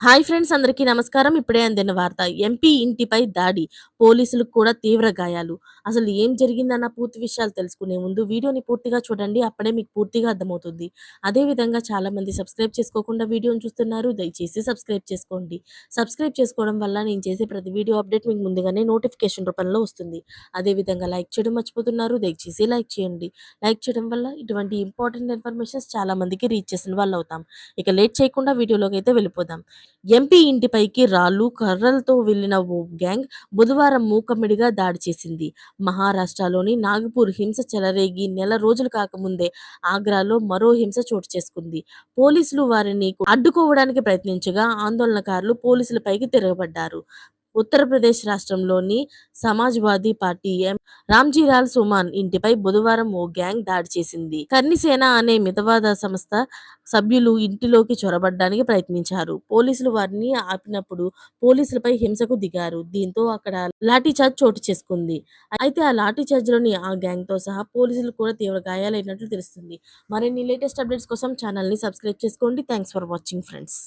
Hi friends, అందరికీ నమస్కారం. ఇప్పుడే అందిన వార్త. ఎంపీ ఇంటిపై దాడి. పోలీసులకు కూడా తీవ్ర గాయాలు. అసలు ఏం జరిగిందన్న పూర్తి విషయాలు తెలుసుకునే ముందు వీడియోని పూర్తిగా చూడండి. అప్పుడే మీకు పూర్తిగా అర్థమవుతుంది. అదే విధంగా చాలామంది సబ్స్క్రైబ్ చేసుకోకుండా వీడియోని చూస్తున్నారు. దయచేసి సబ్స్క్రైబ్ చేసుకోండి. సబ్స్క్రైబ్ చేసుకోవడం వల్ల నేను చేసే ప్రతి వీడియో అప్డేట్ మీకు ముందుగానే నోటిఫికేషన్ రూపంలో వస్తుంది. అదే విధంగా లైక్ చేయడం మర్చిపోతున్నారు. దయచేసి లైక్ చేయండి. లైక్ చేయడం వల్ల ఇటువంటి ఇంపార్టెంట్ ఇన్ఫర్మేషన్స్ చాలా మందికి రీచ్ చేసిన వాళ్ళు అవుతాం. ఇక లేట్ చేయకుండా వీడియోలోకి అయితే వెళ్ళిపోదాం. ఎంపీ ఇంటిపైకి రాళ్లు, కర్రలతో వెళ్లిన ఓ గ్యాంగ్ బుధవారం మూకమ్మడిగా దాడి చేసింది. మహారాష్ట్రలోని నాగపూర్ హింస చెలరేగి నెల రోజులు కాకముందే ఆగ్రాలో మరో హింస చోటు చేసుకుంది. పోలీసులు వారిని అడ్డుకోవడానికి ప్రయత్నించగా ఆందోళనకారులు పోలీసులపైకి తిరగబడ్డారు. ఉత్తరప్రదేశ్ రాష్ట్రంలోని సమాజ్వాదీ పార్టీ రామ్జీలాల్ సుమాన్ ఇంటిపై బుధవారం ఓ గ్యాంగ్ దాడి చేసింది. కర్ణిసేన అనే మితవాద సంస్థ సభ్యులు ఇంటిలోకి చొరబడ్డానికి ప్రయత్నించారు. పోలీసులు వారిని ఆపినప్పుడు పోలీసులపై హింసకు దిగారు. దీంతో అక్కడ లాఠీచార్జ్ చోటు చేసుకుంది. అయితే ఆ లాఠీచార్జ్లోని ఆ గ్యాంగ్ తో సహా పోలీసులు కూడా తీవ్ర గాయాలైనట్లు తెలుస్తుంది. మరిన్ని లేటెస్ట్ అప్డేట్స్ కోసం ఛానల్ ని సబ్స్క్రైబ్ చేసుకోండి. Thanks for watching friends.